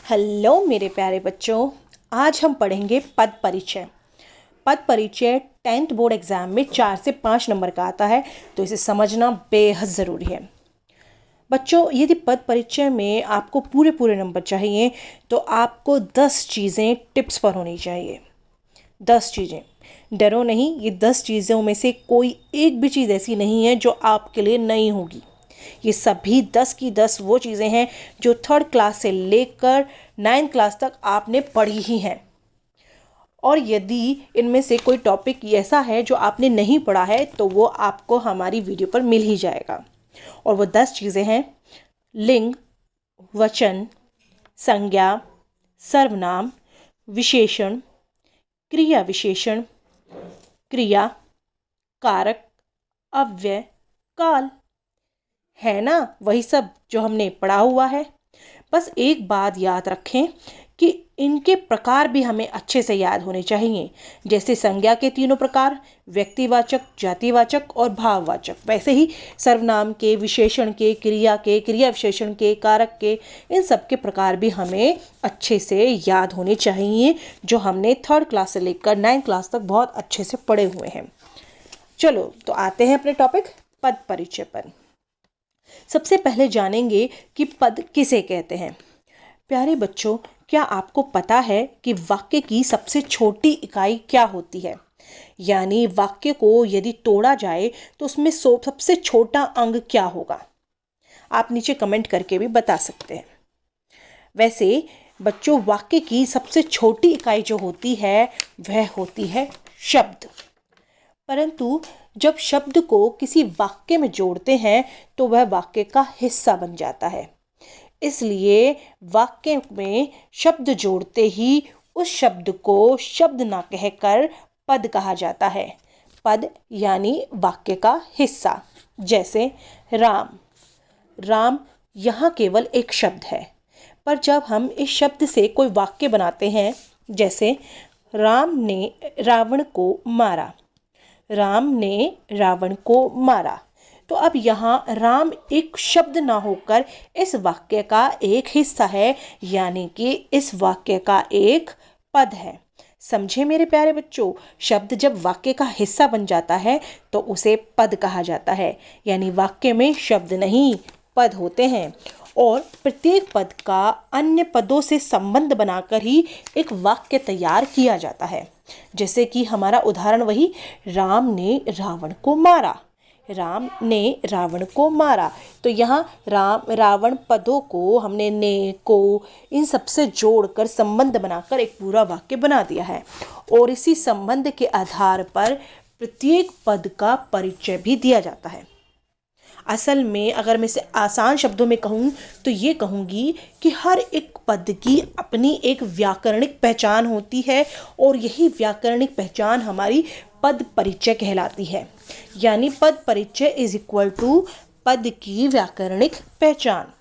Hello मेरे प्यारे बच्चों, आज हम पढ़ेंगे पद परिचय। पद परिचय 10th बोर्ड एग्जाम में 4 से 5 नंबर का आता है, तो इसे समझना बेहद ज़रूरी है। बच्चों, यदि पद परिचय में आपको पूरे पूरे नंबर चाहिए तो आपको 10 चीज़ें टिप्स पर होनी चाहिए। 10 चीज़ें, डरो नहीं, ये 10 चीज़ों में से कोई एक भी चीज़ ऐसी नहीं है जो आपके लिए नहीं होगी। ये सभी 10 की 10 वो चीज़ें हैं जो 3rd क्लास से लेकर 9th क्लास तक आपने पढ़ी ही हैं। और यदि इनमें से कोई टॉपिक ऐसा है जो आपने नहीं पढ़ा है तो वो आपको हमारी वीडियो पर मिल ही जाएगा। और वो 10 चीज़ें हैं: लिंग, वचन, संज्ञा, सर्वनाम, विशेषण, क्रिया विशेषण, क्रिया, कारक, अव्यय, काल। है ना, वही सब जो हमने पढ़ा हुआ है। बस एक बात याद रखें कि इनके प्रकार भी हमें अच्छे से याद होने चाहिए। जैसे संज्ञा के 3 प्रकार, व्यक्तिवाचक, जातिवाचक और भाववाचक, वैसे ही सर्वनाम के, विशेषण के, क्रिया विशेषण के, कारक के, इन सब के प्रकार भी हमें अच्छे से याद होने चाहिए, जो हमने 3rd क्लास से लेकर 9th क्लास तक बहुत अच्छे से पढ़े हुए हैं। चलो तो आते हैं अपने टॉपिक पद परिचय पर। सबसे पहले जानेंगे कि पद किसे कहते हैं। प्यारे बच्चों, क्या आपको पता है कि वाक्य की सबसे छोटी इकाई क्या होती है? यानी वाक्य को यदि तोड़ा जाए तो उसमें सबसे छोटा अंग क्या होगा? आप नीचे कमेंट करके भी बता सकते हैं। वैसे बच्चों, वाक्य की सबसे छोटी इकाई जो होती है वह होती है शब्द। परंतु जब शब्द को किसी वाक्य में जोड़ते हैं तो वह वाक्य का हिस्सा बन जाता है। इसलिए वाक्य में शब्द जोड़ते ही उस शब्द को शब्द ना कहकर पद कहा जाता है। पद यानी वाक्य का हिस्सा। जैसे राम। राम यहाँ केवल एक शब्द है, पर जब हम इस शब्द से कोई वाक्य बनाते हैं, जैसे राम ने रावण को मारा, राम ने रावण को मारा, तो अब यहाँ राम एक शब्द ना होकर इस वाक्य का एक हिस्सा है, यानी कि इस वाक्य का एक पद है। समझे मेरे प्यारे बच्चों, शब्द जब वाक्य का हिस्सा बन जाता है तो उसे पद कहा जाता है। यानी वाक्य में शब्द नहीं, पद होते हैं, और प्रत्येक पद का अन्य पदों से संबंध बनाकर ही एक वाक्य तैयार किया जाता है। जैसे कि हमारा उदाहरण वही, राम ने रावण को मारा। राम ने रावण को मारा, तो यहाँ राम रावण पदों को हमने ने, को, इन सब से जोड़कर संबंध बनाकर एक पूरा वाक्य बना दिया है। और इसी संबंध के आधार पर प्रत्येक पद का परिचय भी दिया जाता है। असल में अगर मैं इसे आसान शब्दों में कहूँ तो ये कहूँगी कि हर एक पद की अपनी एक व्याकरणिक पहचान होती है, और यही व्याकरणिक पहचान हमारी पद परिचय कहलाती है। यानी पद परिचय इज इक्वल टू पद की व्याकरणिक पहचान।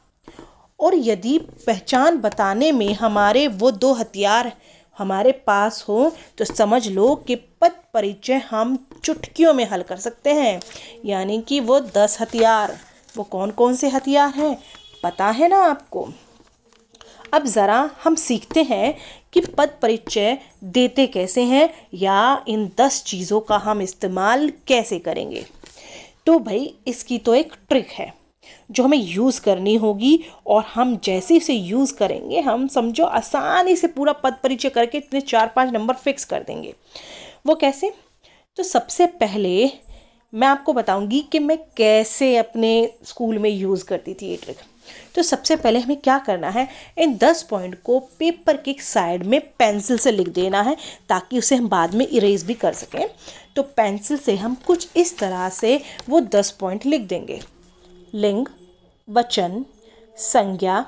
और यदि पहचान बताने में हमारे वो 2 हथियार हमारे पास हो तो समझ लो कि पद परिचय हम चुटकियों में हल कर सकते हैं। यानी कि वो 10 हथियार, वो कौन कौन से हथियार हैं पता है ना आपको? अब ज़रा हम सीखते हैं कि पद परिचय देते कैसे हैं, या इन 10 चीज़ों का हम इस्तेमाल कैसे करेंगे। तो भाई, इसकी तो एक ट्रिक है जो हमें यूज़ करनी होगी, और हम जैसे इसे यूज़ करेंगे हम समझो आसानी से पूरा पद परिचय करके इतने 4-5 नंबर फिक्स कर देंगे। वो कैसे? तो सबसे पहले मैं आपको बताऊंगी कि मैं कैसे अपने स्कूल में यूज़ करती थी ये ट्रिक। तो सबसे पहले हमें क्या करना है, इन 10 पॉइंट को पेपर के साइड में पेंसिल से लिख देना है, ताकि उसे हम बाद में इरेज भी कर सकें। तो पेंसिल से हम कुछ इस तरह से वो 10 पॉइंट लिख देंगे: लिंग, वचन, संज्ञा,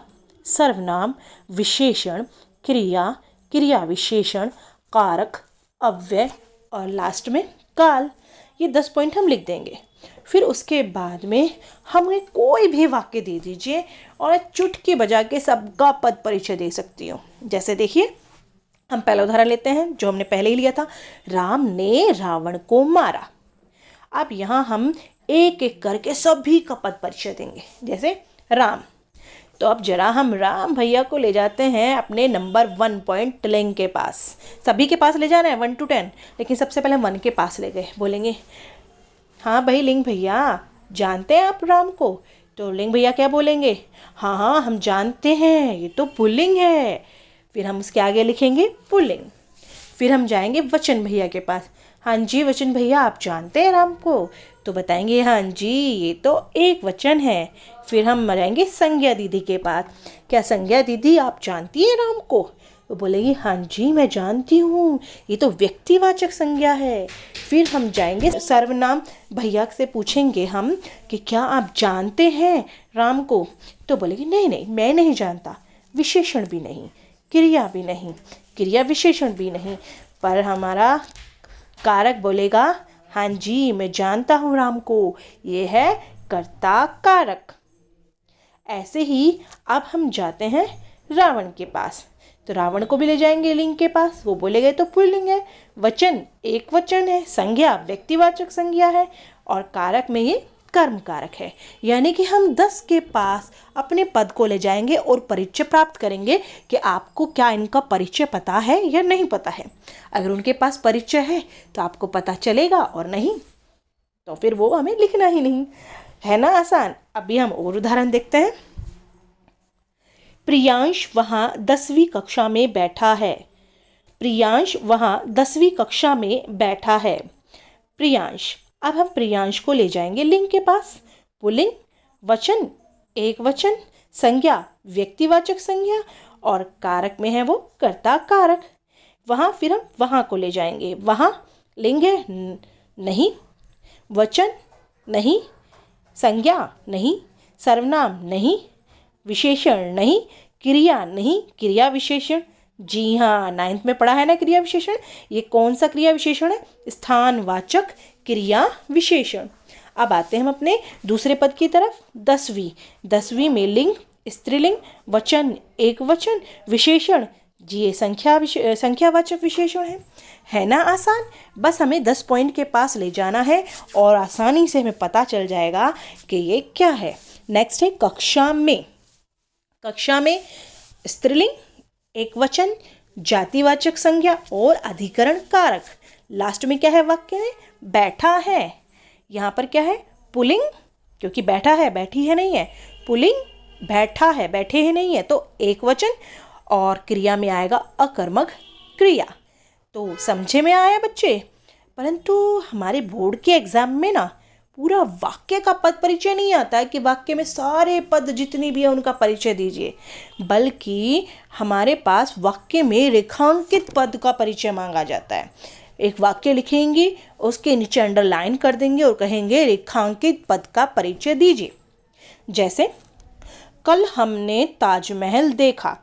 सर्वनाम, विशेषण, क्रिया, क्रिया विशेषण, कारक, अव्यय और लास्ट में काल। ये 10 पॉइंट हम लिख देंगे। फिर उसके बाद में हमें कोई भी वाक्य दे दीजिए और चुटकी बजा के सबका पद परिचय दे सकती हूँ। जैसे देखिए, हम पहला उदाहरण लेते हैं जो हमने पहले ही लिया था, राम ने रावण को मारा। अब यहाँ हम एक एक करके सभी का पद परिचय देंगे। जैसे राम, तो अब जरा हम राम भैया को ले जाते हैं अपने नंबर 1 पॉइंट लिंग के पास। सभी के पास ले जाना है 1 to 10, लेकिन सबसे पहले 1 के पास ले गए। बोलेंगे हाँ भाई लिंग भैया, जानते हैं आप राम को? तो लिंग भैया क्या बोलेंगे? हाँ हाँ हम जानते हैं, ये तो पुल्लिंग है। फिर हम उसके आगे लिखेंगे पुल्लिंग। फिर हम जाएंगे वचन भैया के पास। हाँ जी वचन भैया, आप जानते हैं राम को? तो बताएंगे हाँ जी, ये तो एक वचन है। फिर हम जाएंगे संज्ञा दीदी के पास। क्या संज्ञा दीदी आप जानती हैं राम को? तो बोलेगी हाँ जी मैं जानती हूँ, ये तो व्यक्तिवाचक संज्ञा है। फिर हम जाएंगे सर्वनाम भैया से, पूछेंगे हम कि क्या आप जानते हैं राम को? तो बोलेगी नहीं नहीं मैं नहीं जानता, विशेषण भी नहीं, क्रिया भी नहीं, क्रिया विशेषण भी नहीं। पर हमारा कारक बोलेगा हाँ जी मैं जानता हूँ राम को, ये है कर्ता कारक। ऐसे ही अब हम जाते हैं रावण के पास। तो रावण को भी ले जाएंगे लिंग के पास। वो बोलेगा तो पुल्लिंग है, वचन एक वचन है, संज्ञा व्यक्तिवाचक संज्ञा है, और कारक में ये कर्म कारक है। यानी कि हम 10 के पास अपने पद को ले जाएंगे और परिचय प्राप्त करेंगे कि आपको क्या इनका परिचय पता है या नहीं पता है। अगर उनके पास परिचय है तो आपको पता चलेगा, और नहीं तो फिर वो हमें लिखना ही नहीं है ना। आसान। अभी हम और उदाहरण देखते हैं। प्रियांश वहाँ 10वीं कक्षा में बैठा है। प्रियांश वहाँ 10वीं कक्षा में बैठा है। प्रियांश। अब हम प्रियांश को ले जाएंगे लिंग के पास। पुल्लिंग, वचन एक वचन, संज्ञा व्यक्तिवाचक संज्ञा, और कारक में है वो कर्ता कारक। वहाँ फिर हम वहाँ को ले जाएंगे। वहाँ लिंग है नहीं, वचन नहीं, संज्ञा नहीं, सर्वनाम नहीं, विशेषण नहीं, क्रिया नहीं, क्रिया विशेषण। जी हाँ 9th में पढ़ा है ना क्रिया विशेषण। ये कौन सा क्रिया विशेषण है? स्थानवाचक क्रिया विशेषण। अब आते हैं हम अपने दूसरे पद की तरफ। 10वीं में लिंग स्त्रीलिंग, वचन एक वचन, विशेषण जी ये संख्यावाचक विशेषण है ना। आसान। बस हमें 10 पॉइंट के पास ले जाना है और आसानी से हमें पता चल जाएगा कि ये क्या है। नेक्स्ट है कक्षा में। कक्षा में स्त्रीलिंग एक वचन, जातिवाचक संज्ञा और अधिकरण कारक। लास्ट में क्या है वाक्य में? बैठा है। यहाँ पर क्या है? पुल्लिंग, क्योंकि बैठा है बैठी है नहीं है। पुल्लिंग बैठा है बैठे है नहीं है, तो एक वचन, और क्रिया में आएगा अकर्मक क्रिया। तो समझे में आया बच्चे? परंतु हमारे बोर्ड के एग्जाम में ना पूरा वाक्य का पद परिचय नहीं आता है कि वाक्य में सारे पद जितनी भी है उनका परिचय दीजिए, बल्कि हमारे पास वाक्य में रेखांकित पद का परिचय मांगा जाता है। एक वाक्य लिखेंगे, उसके नीचे अंडरलाइन कर देंगे और कहेंगे रेखांकित पद का परिचय दीजिए। जैसे कल हमने ताजमहल देखा।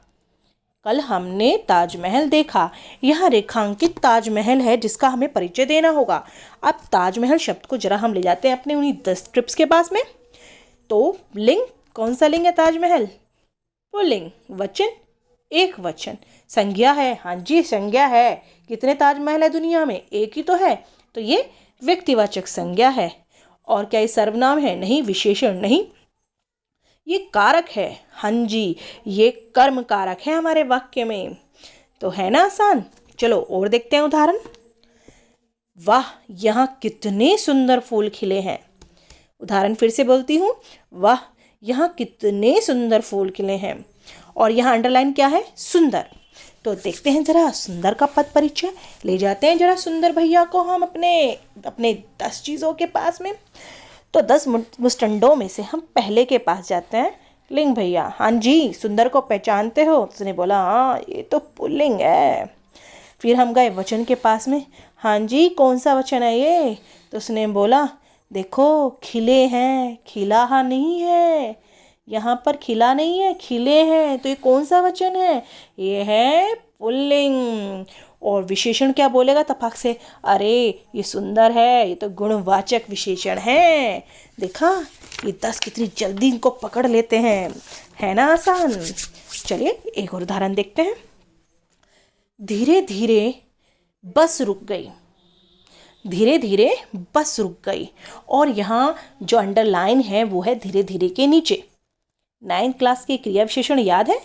कल हमने ताजमहल देखा। यह रेखांकित ताजमहल है जिसका हमें परिचय देना होगा। अब ताजमहल शब्द को जरा हम ले जाते हैं अपने उन्हीं 10 ट्रिप्स के पास में। तो लिंग, कौन सा लिंग है ताजमहल? पुल्लिंग, वचन एक वचन, संज्ञा है हाँ जी संज्ञा है। कितने ताजमहल है दुनिया में? एक ही तो है, तो ये व्यक्तिवाचक संज्ञा है। और क्या ये सर्वनाम है? नहीं। विशेषण नहीं। ये कारक है हाँ जी, ये कर्म कारक है हमारे वाक्य में। तो है ना आसान। चलो और देखते हैं उदाहरण। वाह यहाँ कितने सुंदर फूल खिले हैं। उदाहरण फिर से बोलती हूँ, वाह यहाँ कितने सुंदर फूल खिले हैं। और यहाँ अंडरलाइन क्या है? सुंदर। तो देखते हैं जरा सुंदर का पद परिचय। ले जाते हैं जरा सुंदर भैया को हम अपने 10 चीज़ों के पास में। तो 10 मुस्टंडों में से हम पहले के पास जाते हैं। लिंग भैया, हाँ जी सुंदर को पहचानते हो? उसने बोला हाँ ये तो पुल्लिंग है। फिर हम गए वचन के पास में। हाँ जी कौन सा वचन है ये? तो उसने बोला देखो खिले हैं, खिला हाँ नहीं है, यहाँ पर खिला नहीं है खिले हैं। तो ये कौन सा वचन है? ये है पुल्लिंग। और विशेषण क्या बोलेगा तपाक से? अरे ये सुंदर है, ये तो गुणवाचक विशेषण है। देखा ये 10 कितनी जल्दी इनको पकड़ लेते हैं, है ना आसान। चलिए एक और उदाहरण देखते हैं। धीरे धीरे बस रुक गई। धीरे धीरे बस रुक गई। और यहाँ जो अंडरलाइन है वो है धीरे धीरे के नीचे। 9th क्लास के क्रिया विशेषण याद है?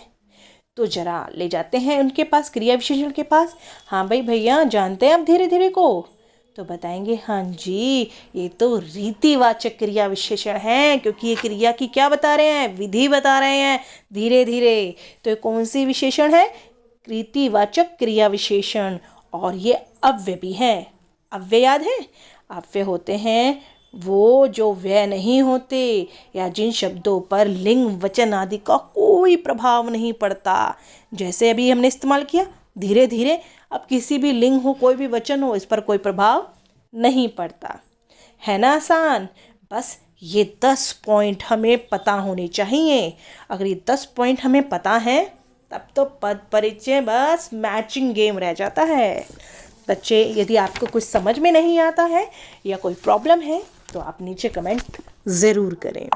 तो जरा ले जाते हैं उनके पास, क्रिया विशेषण के पास। हाँ भाई भैया, जानते हैं आप धीरे धीरे को? तो बताएंगे हाँ जी, ये तो रीतिवाचक क्रिया विशेषण है, क्योंकि ये क्रिया की क्या बता रहे हैं? विधि बता रहे हैं, धीरे धीरे। तो ये कौन सी विशेषण है? रीतिवाचक क्रिया विशेषण। और ये अव्यय भी है। अव्यय याद है? अव्यय होते हैं वो जो व्यय नहीं होते, या जिन शब्दों पर लिंग वचन आदि का कोई प्रभाव नहीं पड़ता। जैसे अभी हमने इस्तेमाल किया धीरे धीरे। अब किसी भी लिंग हो, कोई भी वचन हो, इस पर कोई प्रभाव नहीं पड़ता। है ना आसान? बस ये 10 पॉइंट हमें पता होने चाहिए। अगर ये 10 पॉइंट हमें पता है, तब तो पद परिचय बस मैचिंग गेम रह जाता है। बच्चे, यदि आपको कुछ समझ में नहीं आता है या कोई प्रॉब्लम है, तो आप नीचे कमेंट ज़रूर करें।